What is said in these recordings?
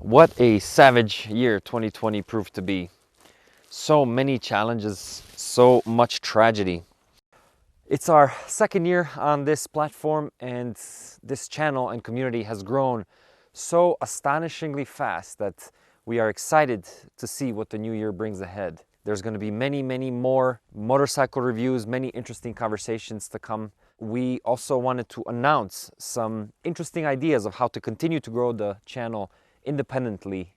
What a savage year 2020 proved to be. So many challenges, so much tragedy. It's our second year on this platform, and this channel and community has grown so astonishingly fast that we are excited to see what the new year brings ahead. There's going to be many more motorcycle reviews, many interesting conversations to come. We also wanted to announce some interesting ideas of how to continue to grow the channel independently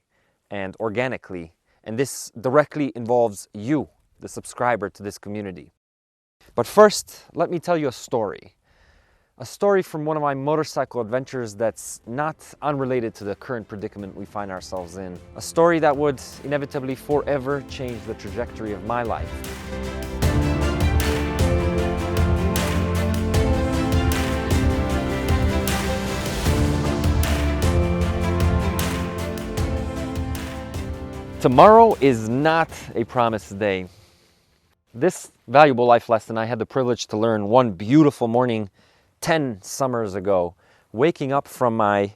and organically. And this directly involves you, the subscriber to this community. But first, let me tell you a story. A story from one of my motorcycle adventures that's not unrelated to the current predicament we find ourselves in. A story that would inevitably forever change the trajectory of my life. Tomorrow is not a promised day. This valuable life lesson I had the privilege to learn one beautiful morning 10 summers ago, waking up from my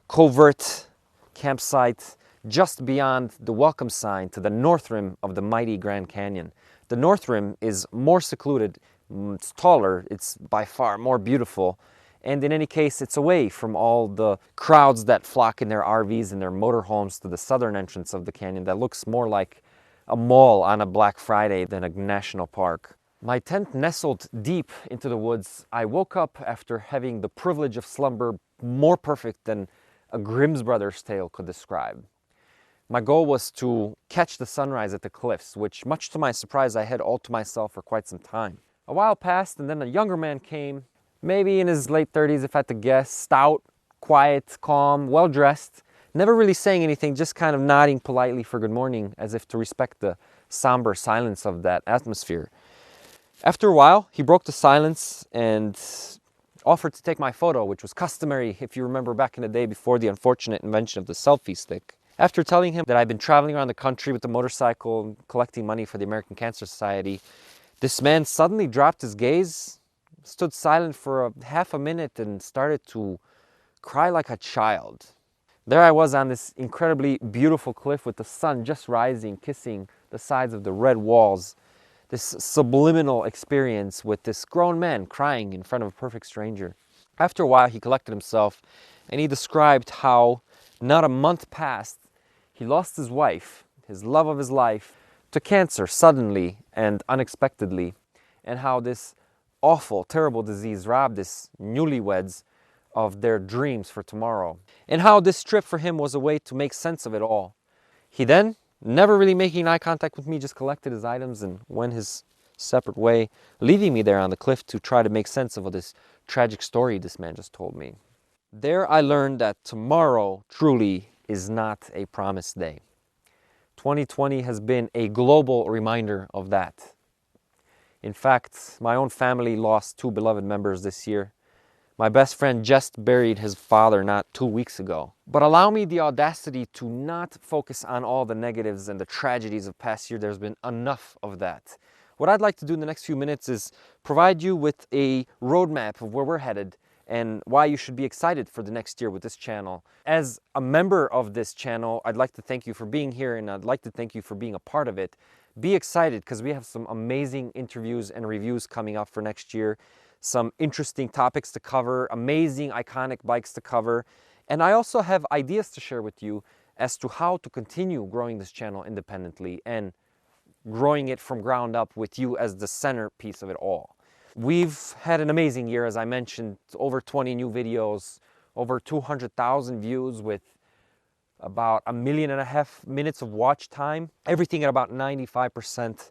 covert campsite just beyond the welcome sign to the north rim of the mighty Grand Canyon. The north rim is more secluded, it's taller, it's by far more beautiful, and in any case, it's away from all the crowds that flock in their RVs and their motorhomes to the southern entrance of the canyon that looks more like a mall on a Black Friday than a national park. My tent nestled deep into the woods. I woke up after having the privilege of slumber more perfect than a Grimm's Brothers tale could describe. My goal was to catch the sunrise at the cliffs, which, much to my surprise, I had all to myself for quite some time. A while passed, and then a younger man came, maybe in his late 30s if I had to guess, stout, quiet, calm, well-dressed, never really saying anything, just kind of nodding politely for good morning, as if to respect the somber silence of that atmosphere. After a while, he broke the silence and offered to take my photo, which was customary, if you remember, back in the day before the unfortunate invention of the selfie stick. After telling him that I'd been traveling around the country with the motorcycle and collecting money for the American Cancer Society, this man suddenly dropped his gaze, stood silent for half a minute, and started to cry like a child. There I was on this incredibly beautiful cliff with the sun just rising, kissing the sides of the red walls. This subliminal experience with this grown man crying in front of a perfect stranger. After a while, he collected himself and he described how not a month passed, he lost his wife, his love of his life, to cancer suddenly and unexpectedly, and how this awful, terrible disease robbed his newlyweds of their dreams for tomorrow, and how this trip for him was a way to make sense of it all. He then, never really making eye contact with me, just collected his items and went his separate way, leaving me there on the cliff to try to make sense of this tragic story this man just told me. There I learned that tomorrow truly is not a promised day. 2020 has been a global reminder of that. In fact, my own family lost two beloved members this year. My best friend just buried his father not 2 weeks ago. But allow me the audacity to not focus on all the negatives and the tragedies of past year. There's been enough of that. What I'd like to do in the next few minutes is provide you with a roadmap of where we're headed and why you should be excited for the next year with this channel. As a member of this channel, I'd like to thank you for being here, and I'd like to thank you for being a part of it. Be excited, because we have some amazing interviews and reviews coming up for next year. Some interesting topics to cover, amazing iconic bikes to cover. And I also have ideas to share with you as to how to continue growing this channel independently and growing it from ground up with you as the centerpiece of it all. We've had an amazing year, as I mentioned, over 20 new videos, over 200,000 views with about 1.5 million minutes of watch time, everything at about 95%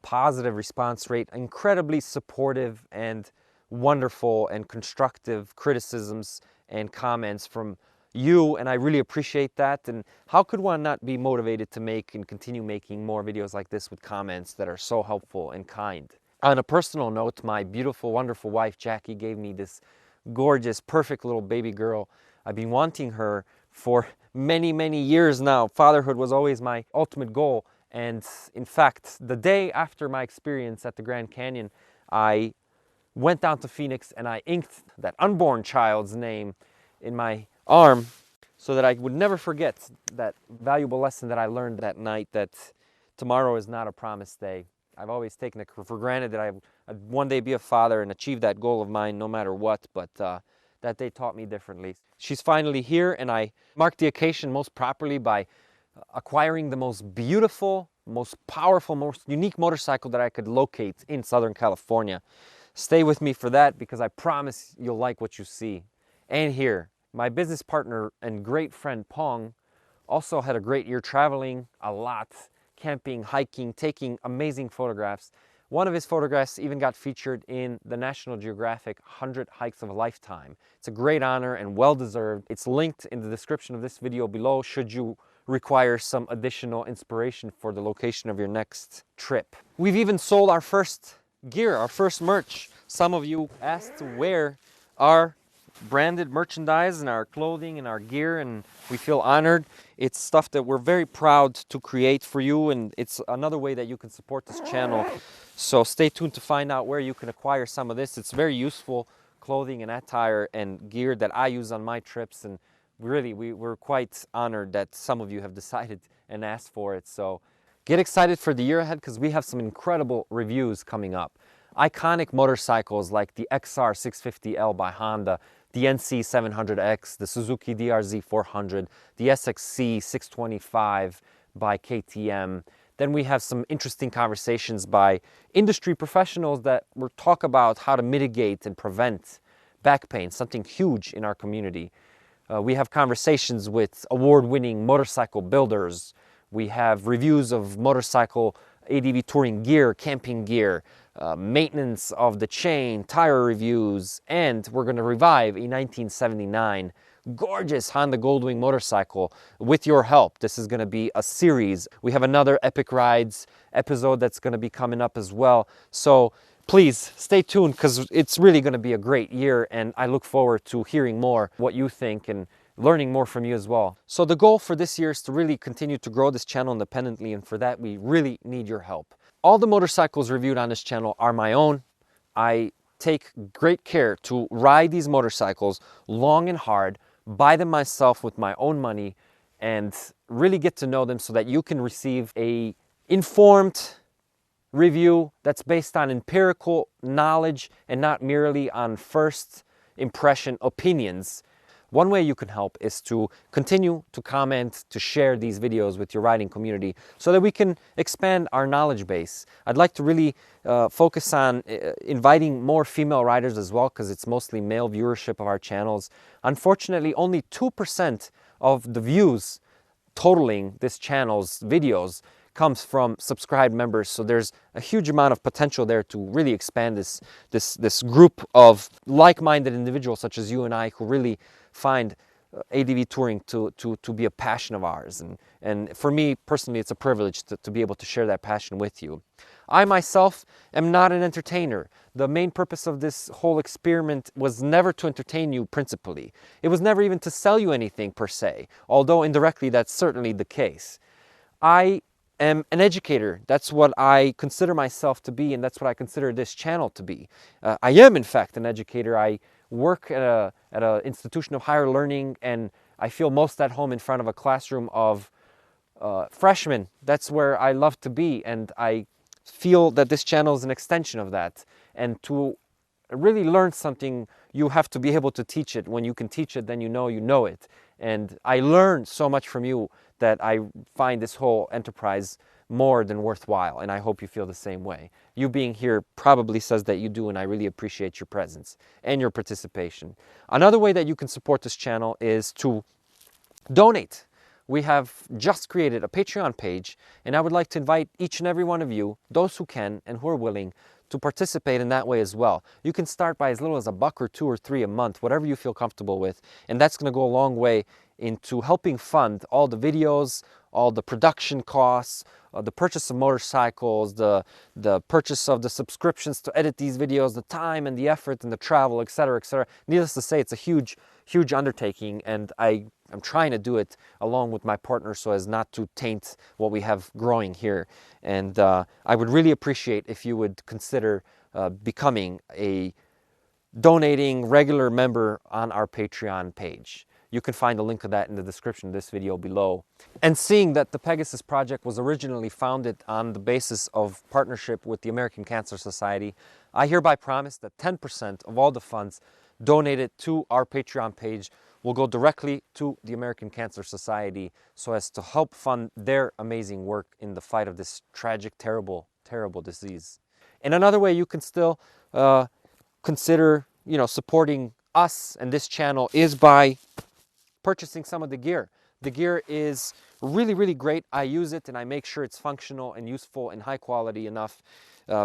positive response rate, incredibly supportive and wonderful and constructive criticisms and comments from you, and I really appreciate that. And how could one not be motivated to make and continue making more videos like this with comments that are so helpful and kind? On a personal note, my beautiful, wonderful wife Jackie gave me this gorgeous, perfect little baby girl. I've been wanting her for many years now. Fatherhood was always my ultimate goal. And in fact, the day after my experience at the Grand Canyon, I went down to Phoenix and I inked that unborn child's name in my arm so that I would never forget that valuable lesson that I learned that night, that tomorrow is not a promised day. I've always taken it for granted that I'd one day be a father and achieve that goal of mine no matter what, but that day taught me differently. She's finally here, and I marked the occasion most properly by acquiring the most beautiful, most powerful, most unique motorcycle that I could locate in Southern California. Stay with me for that, because I promise you'll like what you see and hear. My business partner and great friend Peng also had a great year traveling a lot, camping, hiking, taking amazing photographs. One of his photographs even got featured in the National Geographic 100 Hikes of a Lifetime. It's a great honor and well-deserved. It's linked in the description of this video below should you require some additional inspiration for the location of your next trip. We've even sold our first gear, our first merch. Some of you asked to wear our branded merchandise and our clothing and our gear, and we feel honored. It's stuff that we're very proud to create for you, and it's another way that you can support this channel. So stay tuned to find out where you can acquire some of this. It's very useful clothing and attire and gear that I use on my trips, and really we're quite honored that some of you have decided and asked for it. So get excited for the year ahead, because we have some incredible reviews coming up. Iconic motorcycles like the XR 650L by Honda, the NC 700X, the Suzuki DRZ 400, the SXC 625 by KTM. Then we have some interesting conversations by industry professionals that will talk about how to mitigate and prevent back pain, something huge in our community. We have conversations with award-winning motorcycle builders. We have reviews of motorcycle ADV touring gear, camping gear, maintenance of the chain, tire reviews, and we're going to revive a 1979 gorgeous Honda Goldwing motorcycle with your help. This is going to be a series. We have another Epic Rides episode that's going to be coming up as well. So please stay tuned, because it's really going to be a great year, and I look forward to hearing more what you think and learning more from you as well. So the goal for this year is to really continue to grow this channel independently, and for that we really need your help. All the motorcycles reviewed on this channel are my own. I take great care to ride these motorcycles long and hard, buy them myself with my own money, and really get to know them so that you can receive a informed review that's based on empirical knowledge and not merely on first impression opinions. One way you can help is to continue to comment, to share these videos with your riding community so that we can expand our knowledge base. I'd like to really focus on inviting more female riders as well, because it's mostly male viewership of our channels. Unfortunately, only 2% of the views totaling this channel's videos comes from subscribed members, so there's a huge amount of potential there to really expand this group of like-minded individuals such as you and I, who really find ADV touring to be a passion of ours, and for me personally it's a privilege to be able to share that passion with you. I myself am not an entertainer. The main purpose of this whole experiment was never to entertain you principally. It was never even to sell you anything per se, although indirectly that's certainly the case. I am an educator. That's what I consider myself to be, and that's what I consider this channel to be. I am in fact an educator. I work at an institution of higher learning, and I feel most at home in front of a classroom of freshmen. That's where I love to be, and I feel that this channel is an extension of that. And to really learn something, you have to be able to teach it. When you can teach it, then you know it. And I learned so much from you that I find this whole enterprise more than worthwhile, and I hope you feel the same way. You being here probably says that you do, and I really appreciate your presence and your participation. Another way that you can support this channel is to donate. We have just created a Patreon page, and I would like to invite each and every one of you, those who can and who are willing, to participate in that way as well. You can start by as little as $1 or $2 or $3 a month, whatever you feel comfortable with, and that's going to go a long way into helping fund all the videos, all the production costs, the purchase of motorcycles, the purchase of the subscriptions to edit these videos, the time and the effort and the travel, etc., etc. Needless to say, it's a huge undertaking, and I'm trying to do it along with my partner so as not to taint what we have growing here. And I would really appreciate if you would consider becoming a donating regular member on our Patreon page. You can find a link of that in the description of this video below. And seeing that the Pegasus project was originally founded on the basis of partnership with the American Cancer Society, I hereby promise that 10% of all the funds donated to our Patreon page will go directly to the American Cancer Society so as to help fund their amazing work in the fight of this tragic, terrible, terrible disease. And another way you can still consider, supporting us and this channel is by purchasing some of the gear. The gear is really, really great. I use it and I make sure it's functional and useful and high quality enough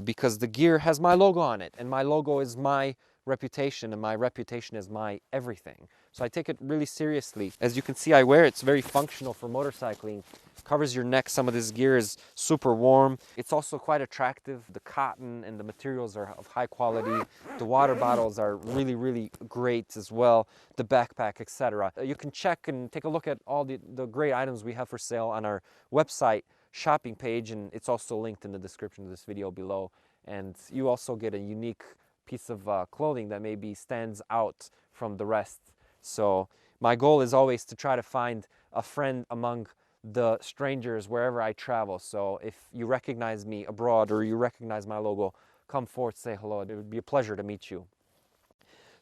because the gear has my logo on it, and my logo is my reputation, and my reputation is my everything. So I take it really seriously. As you can see, I wear it. It's very functional for motorcycling. Covers your neck. Some of this gear is super warm. It's also quite attractive. The cotton and the materials are of high quality. The water bottles are really, really great as well. The backpack, etc. You can check and take a look at all the great items we have for sale on our website shopping page, and it's also linked in the description of this video below. And you also get a unique piece of clothing that maybe stands out from the rest. So my goal is always to try to find a friend among the strangers wherever I travel. So if you recognize me abroad or you recognize my logo, come forth, say hello. It would be a pleasure to meet you.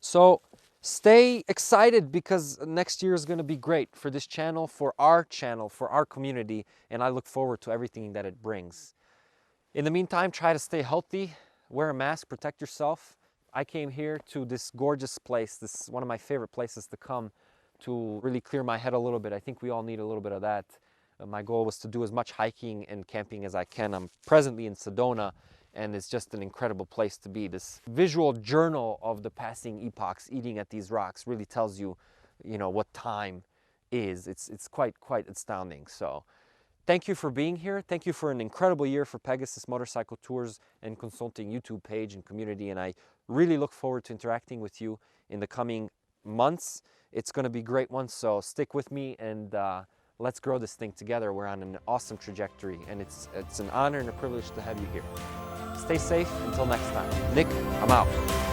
So stay excited because next year is going to be great for this channel, for our community, and I look forward to everything that it brings. In the meantime, try to stay healthy, wear a mask, protect yourself. I came here to this gorgeous place. This is one of my favorite places to come to really clear my head a little bit. I think we all need a little bit of that. My goal was to do as much hiking and camping as I can. I'm presently in Sedona, and it's just an incredible place to be. This visual journal of the passing epochs eating at these rocks really tells you, what time is. It's quite astounding. So thank you for being here. Thank you for an incredible year for Pegasus Motorcycle Tours and Consulting YouTube page and community, and I really look forward to interacting with you in the coming months. It's going to be great ones, so stick with me and let's grow this thing together. We're on an awesome trajectory, and it's an honor and a privilege to have you here. Stay safe until next time. Nick, I'm out.